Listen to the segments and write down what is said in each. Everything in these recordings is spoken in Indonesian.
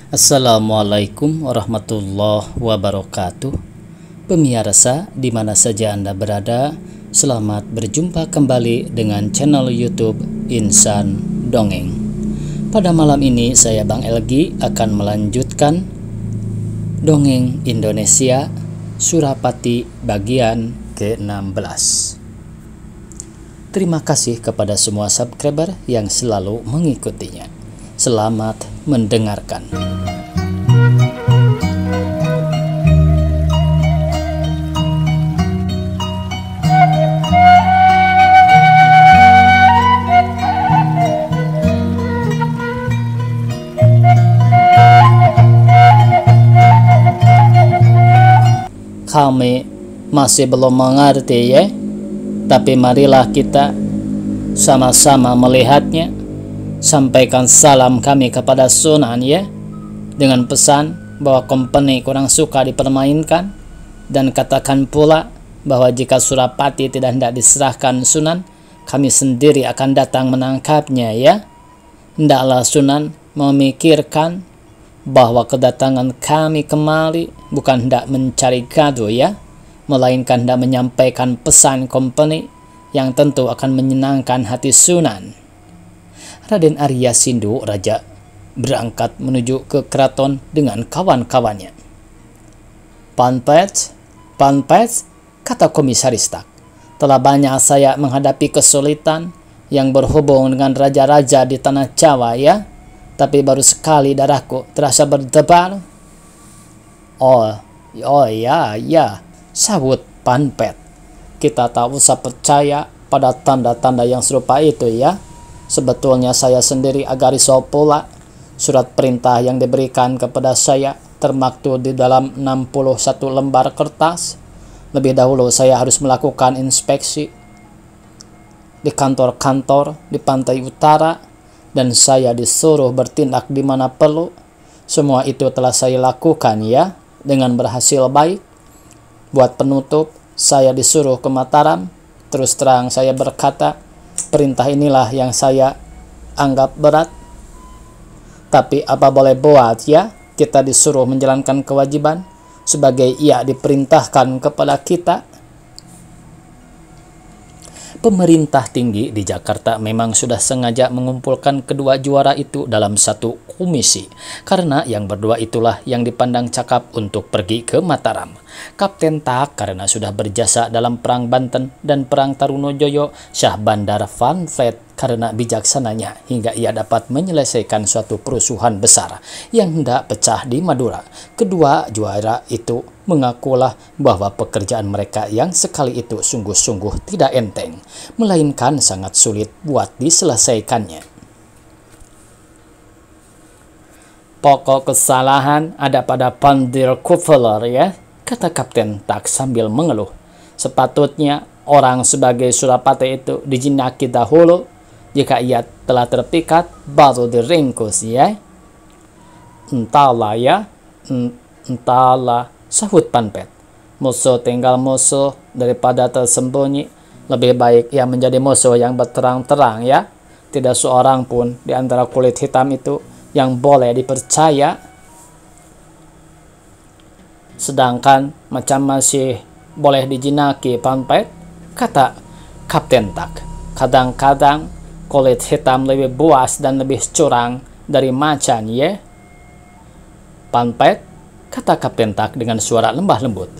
Assalamualaikum warahmatullahi wabarakatuh. Pemirsa di mana saja Anda berada, selamat berjumpa kembali dengan channel YouTube Insan Dongeng. Pada malam ini saya Bang Elgi akan melanjutkan Dongeng Indonesia Surapati bagian ke-16. Terima kasih kepada semua subscriber yang selalu mengikutinya. Selamat mendengarkan. Kami masih belum mengerti ya, tapi marilah kita sama-sama melihatnya. Sampaikan salam kami kepada Sunan ya, dengan pesan bahwa company kurang suka dipermainkan, dan katakan pula bahwa jika Surapati tidak hendak diserahkan Sunan, kami sendiri akan datang menangkapnya ya. Hendaklah Sunan memikirkan bahwa kedatangan kami kemari bukan hendak mencari gaduh ya, melainkan hendak menyampaikan pesan company yang tentu akan menyenangkan hati Sunan. Raden Arya Sindu Raja berangkat menuju ke keraton dengan kawan-kawannya. Panpet, kata Komisaris Tak, telah banyak saya menghadapi kesulitan yang berhubung dengan raja-raja di tanah Jawa ya, tapi baru sekali darahku terasa berdebar. Oh ya, sahut Panpet. Kita tak usah percaya pada tanda-tanda yang serupa itu ya. Sebetulnya saya sendiri agak risau pula. Surat perintah yang diberikan kepada saya termaktub di dalam 61 lembar kertas. Lebih dahulu saya harus melakukan inspeksi di kantor-kantor di pantai utara, dan saya disuruh bertindak di mana perlu. Semua itu telah saya lakukan ya, dengan berhasil baik. Buat penutup, saya disuruh ke Mataram. Terus terang saya berkata, perintah inilah yang saya anggap berat. Tapi apa boleh buat ya, kita disuruh menjalankan kewajiban sebagai ia diperintahkan kepada kita. Pemerintah tinggi di Jakarta memang sudah sengaja mengumpulkan kedua juara itu dalam satu komisi, karena yang berdua itulah yang dipandang cakap untuk pergi ke Mataram. Kapten Tak karena sudah berjasa dalam Perang Banten dan Perang Tarunojoyo, Syah Bandar Van Vliet karena bijaksananya hingga ia dapat menyelesaikan suatu perusuhan besar yang hendak pecah di Madura. Kedua juara itu mengakulah bahwa pekerjaan mereka yang sekali itu sungguh-sungguh tidak enteng, melainkan sangat sulit buat diselesaikannya. Pokok kesalahan ada pada Pandir Kuveler ya, kata Kapten Tak sambil mengeluh. Sepatutnya orang sebagai Surapati itu dijinaki dahulu. Jika ia telah terpikat, baru diringkus ya. Entahlah ya, entahlah, sahut Panpet. Musuh tinggal musuh daripada tersembunyi. Lebih baik ia menjadi musuh yang berterang-terang ya. Tidak seorang pun di antara kulit hitam itu yang boleh dipercaya. Sedangkan macam masih boleh dijinaki Panpet, kata Kapten Tak. Kadang-kadang kulit hitam lebih buas dan lebih curang dari macan ya. Panpet, kata Kapten Tak dengan suara lembah lembut.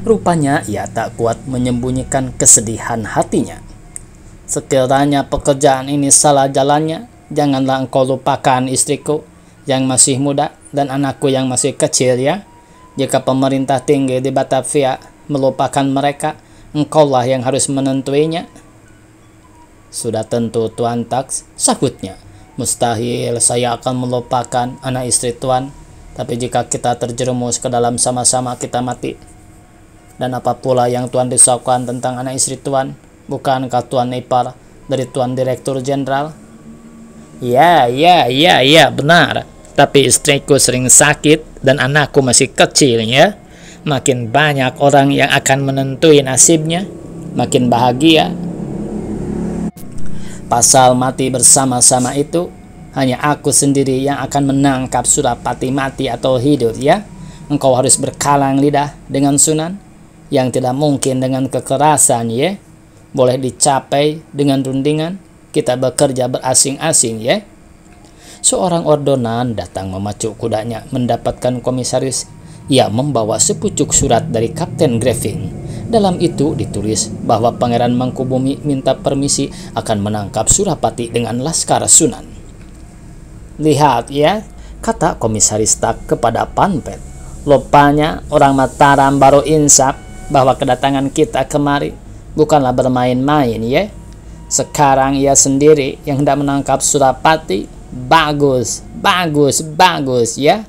Rupanya ia tak kuat menyembunyikan kesedihan hatinya. Sekiranya pekerjaan ini salah jalannya, janganlah engkau lupakan istriku yang masih muda dan anakku yang masih kecil ya. Jika pemerintah tinggi di Batavia melupakan mereka, engkaulah yang harus menentuinya. Sudah tentu Tuan Tax, sahutnya. Mustahil saya akan melupakan anak istri Tuan. Tapi jika kita terjerumus ke dalam sama-sama kita mati. Dan apa pula yang Tuan risaukan tentang anak istri Tuan? Bukankah Tuan ipar dari Tuan Direktur Jenderal? Ya, benar. Tapi istriku sering sakit dan anakku masih kecil ya. Makin banyak orang yang akan menentui nasibnya, makin bahagia. Pasal mati bersama-sama itu Hanya aku sendiri yang akan menangkap Surapati mati atau hidup, ya. Engkau harus berkalang lidah dengan Sunan, yang tidak mungkin dengan kekerasan, ya. Boleh dicapai dengan rundingan, kita bekerja berasing-asing, ya. Seorang ordonan datang memacu kudanya mendapatkan komisaris. Ia membawa sepucuk surat dari Kapten Greving. Dalam itu ditulis bahwa Pangeran Mangkubumi minta permisi akan menangkap Surapati dengan laskar Sunan. Lihat, ya, kata komisaris Tak kepada Panpet. Lupanya orang Mataram baru insaf bahwa kedatangan kita kemari bukanlah bermain-main, ya. Sekarang ia sendiri yang hendak menangkap Surapati. Bagus, bagus, bagus, ya.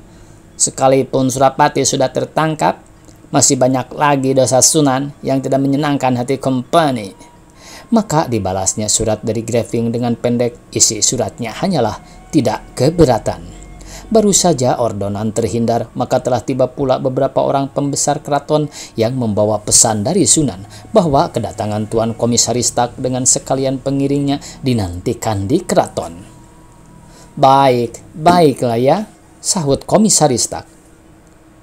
Sekalipun Surapati sudah tertangkap, masih banyak lagi dosa Sunan yang tidak menyenangkan hati company. Maka dibalasnya surat dari Greving dengan pendek. Isi suratnya hanyalah tidak keberatan. Baru saja ordonan terhindar, maka telah tiba pula beberapa orang pembesar keraton yang membawa pesan dari Sunan bahwa kedatangan Tuan Komisaris Tak dengan sekalian pengiringnya dinantikan di keraton. Baiklah, ya, sahut Komisaris Tak.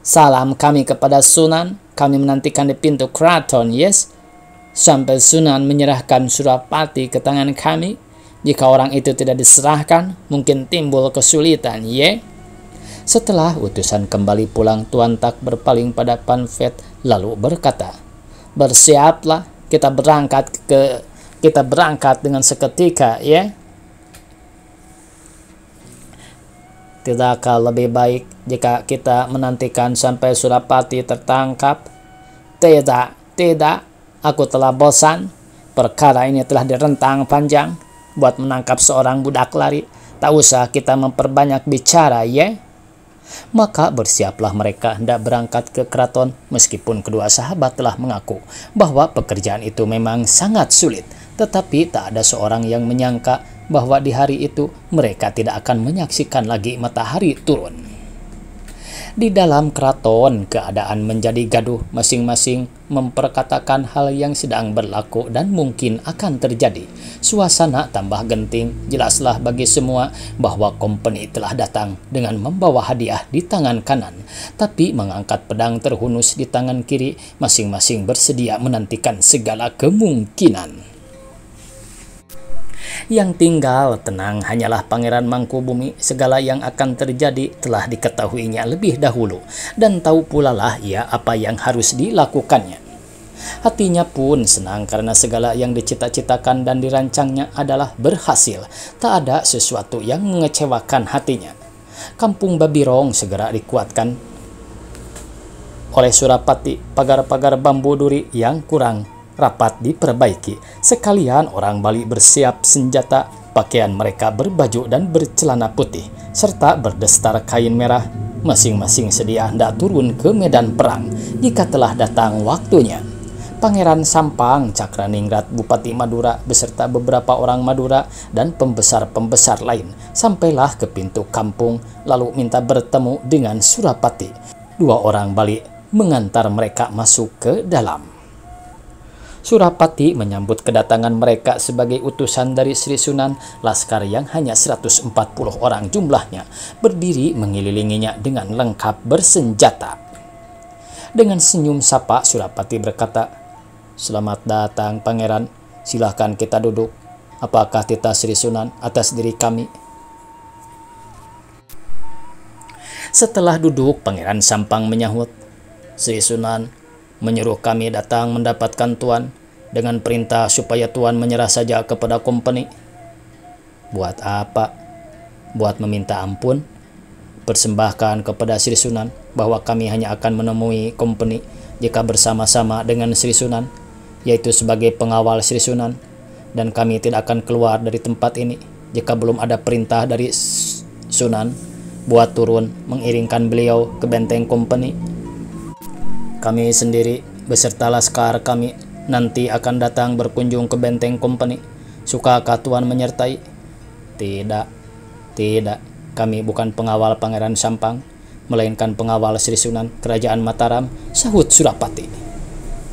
Salam kami kepada Sunan, kami menantikan di pintu keraton, yes. Sampai Sunan menyerahkan Surapati ke tangan kami. Jika orang itu tidak diserahkan, mungkin timbul kesulitan, ye. Setelah utusan kembali pulang, Tuan Tak berpaling pada Panfet lalu berkata, bersiaplah, kita berangkat dengan seketika, ya. Tidakkah lebih baik jika kita menantikan sampai Surapati tertangkap? Tidak, aku telah bosan. Perkara ini telah direntang panjang. Buat menangkap seorang budak lari, tak usah kita memperbanyak bicara, ya. Maka bersiaplah mereka hendak berangkat ke keraton, meskipun kedua sahabat telah mengaku bahwa pekerjaan itu memang sangat sulit. Tetapi tak ada seorang yang menyangka bahwa di hari itu mereka tidak akan menyaksikan lagi matahari turun. Di dalam keraton, keadaan menjadi gaduh, masing-masing memperkatakan hal yang sedang berlaku dan mungkin akan terjadi. Suasana tambah genting, jelaslah bagi semua bahwa company telah datang dengan membawa hadiah di tangan kanan, tapi mengangkat pedang terhunus di tangan kiri, masing-masing bersedia menantikan segala kemungkinan. Yang tinggal tenang hanyalah Pangeran Mangkubumi. Segala yang akan terjadi telah diketahuinya lebih dahulu, dan tahu pula lah ia apa yang harus dilakukannya. Hatinya pun senang karena segala yang dicita-citakan dan dirancangnya adalah berhasil. Tak ada sesuatu yang mengecewakan hatinya. Kampung Babirong segera dikuatkan oleh Surapati. Pagar-pagar bambu duri yang kurang rapat diperbaiki. Sekalian orang Bali bersiap senjata, pakaian mereka berbaju dan bercelana putih, serta berdestar kain merah. Masing-masing sedia hendak turun ke medan perang jika telah datang waktunya. Pangeran Sampang Cakraningrat, Bupati Madura, beserta beberapa orang Madura dan pembesar-pembesar lain, sampailah ke pintu kampung, lalu minta bertemu dengan Surapati. Dua orang Bali mengantar mereka masuk ke dalam. Surapati menyambut kedatangan mereka sebagai utusan dari Sri Sunan. Laskar yang hanya 140 orang jumlahnya berdiri mengelilinginya dengan lengkap bersenjata. Dengan senyum sapa, Surapati berkata, "Selamat datang, Pangeran. Silahkan kita duduk. Apakah titah Sri Sunan atas diri kami?" Setelah duduk, Pangeran Sampang menyahut, "Sri Sunan menyuruh kami datang mendapatkan Tuan dengan perintah supaya Tuan menyerah saja kepada company." "Buat apa?" "Buat meminta ampun. Persembahkan kepada Sri Sunan bahwa kami hanya akan menemui company jika bersama-sama dengan Sri Sunan, yaitu sebagai pengawal Sri Sunan, dan kami tidak akan keluar dari tempat ini jika belum ada perintah dari Sunan buat turun mengiringkan beliau ke benteng company. Kami sendiri beserta laskar kami nanti akan datang berkunjung ke benteng company. Sukakah Tuan menyertai?" Tidak. Kami bukan pengawal Pangeran Sampang, melainkan pengawal Sri Sunan Kerajaan Mataram," sahut Surapati.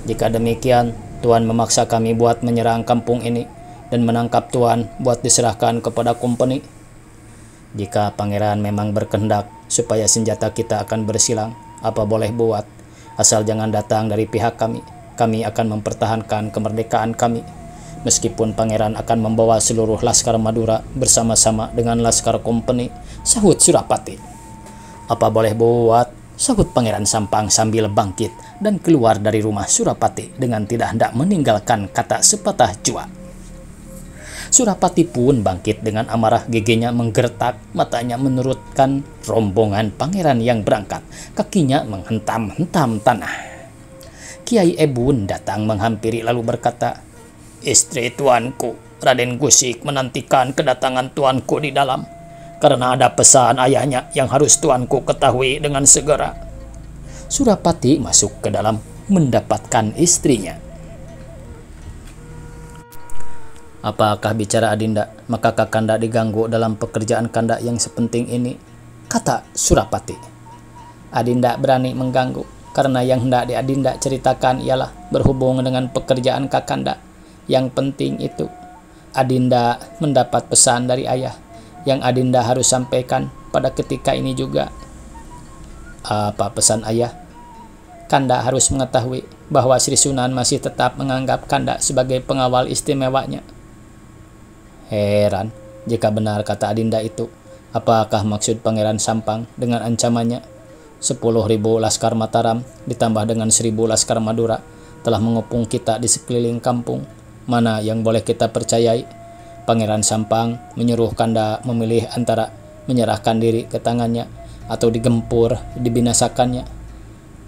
"Jika demikian, Tuan memaksa kami buat menyerang kampung ini dan menangkap Tuan buat diserahkan kepada company." Jika pangeran memang berkehendak supaya senjata kita akan bersilang, apa boleh buat, asal jangan datang dari pihak kami. Kami akan mempertahankan kemerdekaan kami, meskipun pangeran akan membawa seluruh Laskar Madura bersama-sama dengan Laskar Kompeni, sahut Surapati. Apa boleh buat, sahut Pangeran Sampang sambil bangkit dan keluar dari rumah Surapati dengan tidak hendak meninggalkan kata sepatah jua. Surapati pun bangkit dengan amarah, giginya menggertak, matanya menurutkan rombongan pangeran yang berangkat, kakinya menghentam-hentam tanah. Kiai Ebun datang menghampiri lalu berkata, "Istri tuanku, Raden Gusik menantikan kedatangan tuanku di dalam, karena ada pesan ayahnya yang harus tuanku ketahui dengan segera." Surapati masuk ke dalam mendapatkan istrinya. "Apakah bicara Adinda? Maka Kakanda diganggu dalam pekerjaan Kanda yang sepenting ini," kata Surapati. "Adinda berani mengganggu, karena yang hendak Adinda ceritakan ialah berhubung dengan pekerjaan Kakanda. Yang penting itu, Adinda mendapat pesan dari ayah yang Adinda harus sampaikan pada ketika ini juga." "Apa pesan ayah?" "Kanda harus mengetahui bahwa Sri Sunan masih tetap menganggap Kanda sebagai pengawal istimewanya." Heran, jika benar kata Adinda itu, apakah maksud Pangeran Sampang dengan ancamannya? 10.000 Laskar Mataram ditambah dengan 1.000 Laskar Madura telah mengepung kita di sekeliling kampung. Mana yang boleh kita percayai? Pangeran Sampang menyuruh Kanda memilih antara menyerahkan diri ke tangannya atau digempur, dibinasakannya.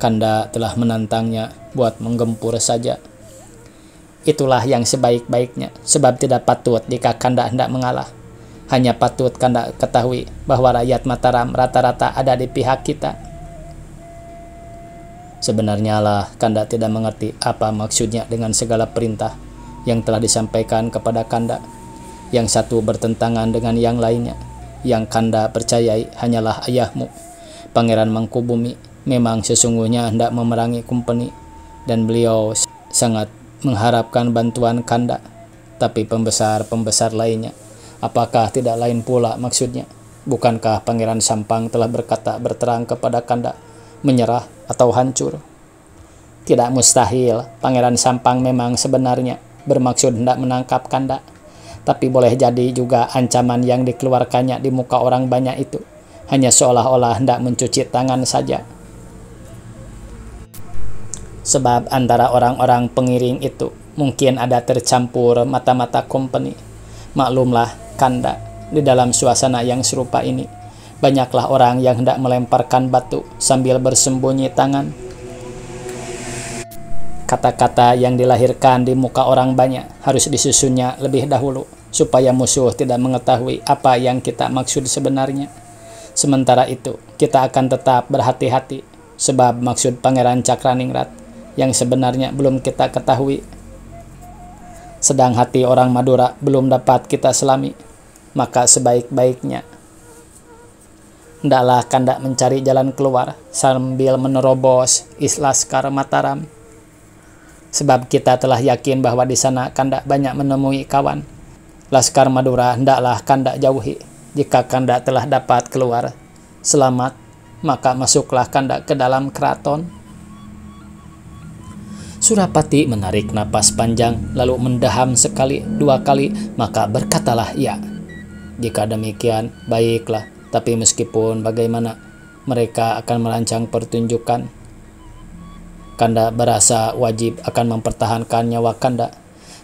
Kanda telah menantangnya buat menggempur saja. Itulah yang sebaik-baiknya, sebab tidak patut jika Kanda hendak mengalah. Hanya patut Kanda ketahui bahwa rakyat Mataram rata-rata ada di pihak kita. Sebenarnya lah Kanda tidak mengerti apa maksudnya dengan segala perintah yang telah disampaikan kepada Kanda. Yang satu bertentangan dengan yang lainnya. Yang Kanda percayai hanyalah ayahmu, Pangeran Mangkubumi, memang sesungguhnya hendak memerangi Kompeni, dan beliau sangat mengharapkan bantuan Kanda. Tapi pembesar-pembesar lainnya, apakah tidak lain pula maksudnya? Bukankah Pangeran Sampang telah berkata berterang kepada Kanda, menyerah atau hancur? Tidak mustahil Pangeran Sampang memang sebenarnya bermaksud hendak menangkap Kanda. Tapi boleh jadi juga ancaman yang dikeluarkannya di muka orang banyak itu hanya seolah-olah hendak mencuci tangan saja. Sebab antara orang-orang pengiring itu mungkin ada tercampur mata-mata Kompeni. Maklumlah Kanda, di dalam suasana yang serupa ini, banyaklah orang yang hendak melemparkan batu sambil bersembunyi tangan. Kata-kata yang dilahirkan di muka orang banyak harus disusunnya lebih dahulu, supaya musuh tidak mengetahui apa yang kita maksud sebenarnya. Sementara itu, kita akan tetap berhati-hati, sebab maksud Pangeran Cakraningrat yang sebenarnya belum kita ketahui. Sedang hati orang Madura belum dapat kita selami, maka sebaik-baiknya hendaklah Kanda mencari jalan keluar sambil menerobos Laskar Mataram. Sebab kita telah yakin bahwa di sana Kanda banyak menemui kawan. Laskar Madura hendaklah Kanda jauhi. Jika Kanda telah dapat keluar selamat, maka masuklah Kanda ke dalam keraton. Surapati menarik napas panjang, lalu mendaham sekali, 2 kali, maka berkatalah ia, "Jika demikian, baiklah, tapi meskipun bagaimana, mereka akan merancang pertunjukan. Kanda berasa wajib akan mempertahankan nyawa Kanda.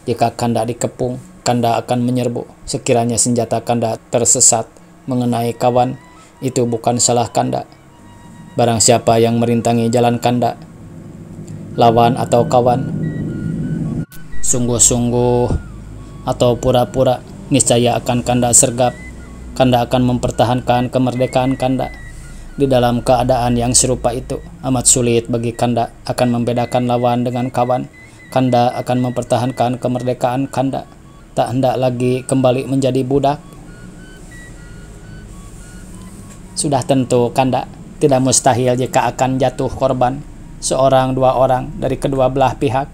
Jika Kanda dikepung, Kanda akan menyerbu. Sekiranya senjata Kanda tersesat mengenai kawan, itu bukan salah Kanda. Barang siapa yang merintangi jalan Kanda, lawan atau kawan, sungguh-sungguh atau pura-pura, niscaya akan Kanda sergap. Kanda akan mempertahankan kemerdekaan Kanda. Di dalam keadaan yang serupa itu, amat sulit bagi Kanda akan membedakan lawan dengan kawan. Kanda akan mempertahankan kemerdekaan Kanda, tak hendak lagi kembali menjadi budak. Sudah tentu Kanda tidak mustahil jika akan jatuh korban 1-2 orang dari kedua belah pihak.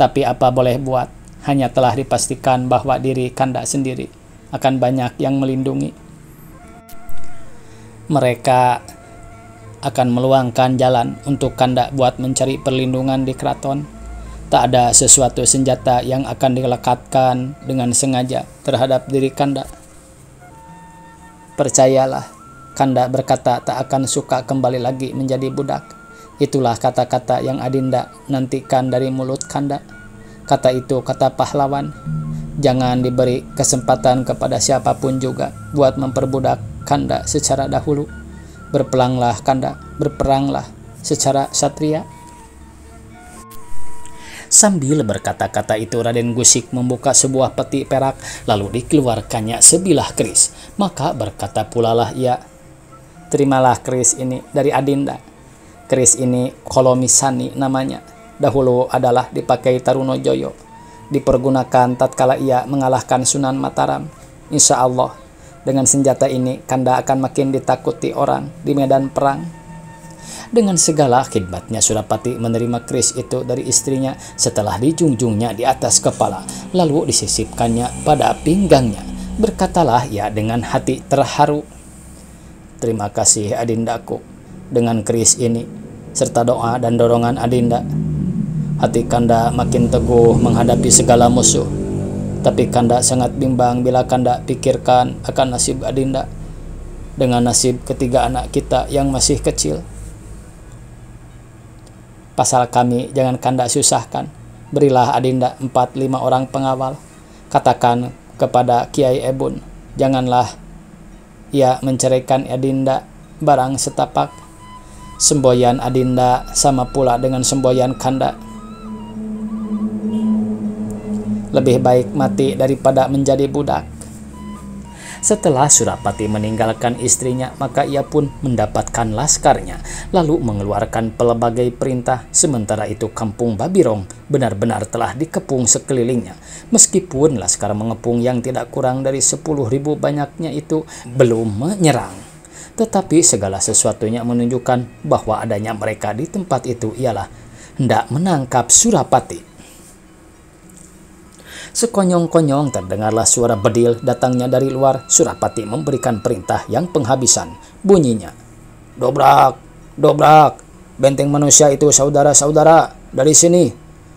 Tapi apa boleh buat, hanya telah dipastikan bahwa diri Kanda sendiri akan banyak yang melindungi. Mereka akan meluangkan jalan untuk Kanda buat mencari perlindungan di keraton. Tak ada sesuatu senjata yang akan dilekatkan dengan sengaja terhadap diri Kanda. Percayalah, Kanda berkata tak akan suka kembali lagi menjadi budak. Itulah kata-kata yang Adinda nantikan dari mulut Kanda. Kata itu kata pahlawan. Jangan diberi kesempatan kepada siapapun juga buat memperbudak Kanda secara dahulu. Berperanglah Kanda, berperanglah secara satria. Sambil berkata-kata itu, Raden Gusik membuka sebuah peti perak, lalu dikeluarkannya sebilah keris. Maka berkata pula lah ia, terimalah keris ini dari Adinda. Keris ini Kolomisani namanya. Dahulu adalah dipakai Tarunojoyo. Dipergunakan tatkala ia mengalahkan Sunan Mataram. Insya Allah, dengan senjata ini Kanda akan makin ditakuti orang di medan perang. Dengan segala khidmatnya, Surapati menerima keris itu dari istrinya setelah dijunjungnya di atas kepala, lalu disisipkannya pada pinggangnya. Berkatalah ia dengan hati terharu, terima kasih Adindaku. Dengan keris ini serta doa dan dorongan Adinda, hati Kanda makin teguh menghadapi segala musuh. Tapi Kanda sangat bimbang bila Kanda pikirkan akan nasib Adinda dengan nasib ketiga anak kita yang masih kecil. Pasal kami jangan Kanda susahkan. Berilah Adinda 4-5 orang pengawal. Katakan kepada Kiai Ebun, janganlah ia menceraikan Adinda barang setapak. Semboyan Adinda sama pula dengan semboyan Kanda. Lebih baik mati daripada menjadi budak. Setelah Surapati meninggalkan istrinya, maka ia pun mendapatkan laskarnya, lalu mengeluarkan pelbagai perintah. Sementara itu kampung Babirong benar-benar telah dikepung sekelilingnya. Meskipun laskar mengepung yang tidak kurang dari 10.000 banyaknya itu belum menyerang, tetapi segala sesuatunya menunjukkan bahwa adanya mereka di tempat itu ialah hendak menangkap Surapati. Sekonyong-konyong terdengarlah suara bedil datangnya dari luar. Surapati memberikan perintah yang penghabisan. Bunyinya, dobrak, dobrak, benteng manusia itu saudara-saudara, dari sini,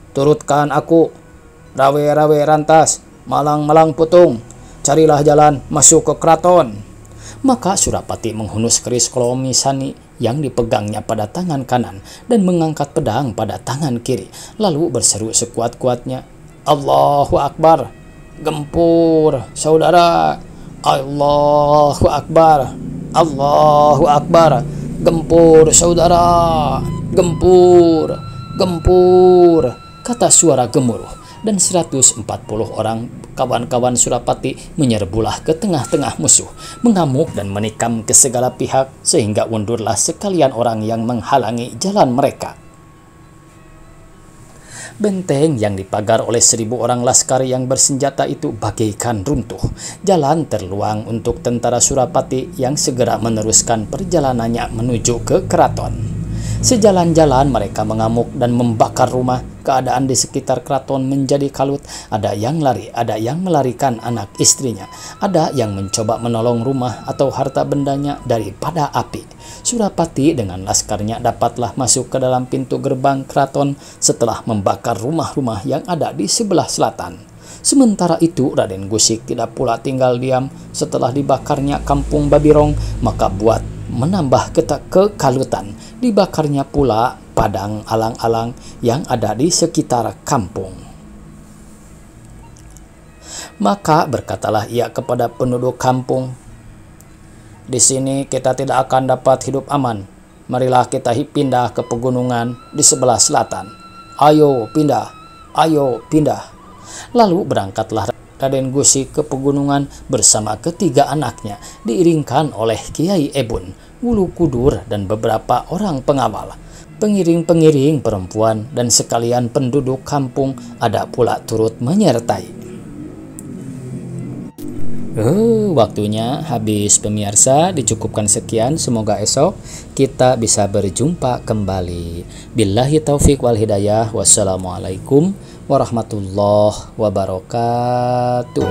turutkan aku, rawe-rawe rantas, malang-malang putung, carilah jalan masuk ke keraton. Maka Surapati menghunus keris Kolomisani yang dipegangnya pada tangan kanan dan mengangkat pedang pada tangan kiri, lalu berseru sekuat-kuatnya, Allahu Akbar, gempur saudara, Allahu Akbar, Allahu Akbar, gempur saudara, gempur, gempur, kata suara gemuruh, dan 140 orang kawan-kawan Surapati menyerbulah ke tengah-tengah musuh, mengamuk dan menikam ke segala pihak, sehingga undurlah sekalian orang yang menghalangi jalan mereka. Benteng yang dipagar oleh 1.000 orang laskar yang bersenjata itu bagaikan runtuh. Jalan terluang untuk tentara Surapati yang segera meneruskan perjalanannya menuju ke keraton. Sejalan-jalan mereka mengamuk dan membakar rumah. Keadaan di sekitar keraton menjadi kalut. Ada yang lari, ada yang melarikan anak istrinya, ada yang mencoba menolong rumah atau harta bendanya daripada api. Surapati dengan laskarnya dapatlah masuk ke dalam pintu gerbang keraton setelah membakar rumah-rumah yang ada di sebelah selatan. Sementara itu Raden Gusik tidak pula tinggal diam. Setelah dibakarnya kampung Babirong, maka buat menambah kekalutan, dibakarnya pula padang alang-alang yang ada di sekitar kampung. Maka berkatalah ia kepada penduduk kampung, di sini kita tidak akan dapat hidup aman. Marilah kita pindah ke pegunungan di sebelah selatan. Ayo pindah, ayo pindah. Lalu berangkatlah Raden Gusik ke pegunungan bersama ketiga anaknya, diiringkan oleh Kiai Ebun, Wulu Kudur, dan beberapa orang pengawal. Pengiring-pengiring perempuan dan sekalian penduduk kampung ada pula turut menyertai. Waktunya habis pemirsa, dicukupkan sekian. Semoga esok kita bisa berjumpa kembali. Billahi taufik wal hidayah. Wassalamualaikum warahmatullahi wabarakatuh.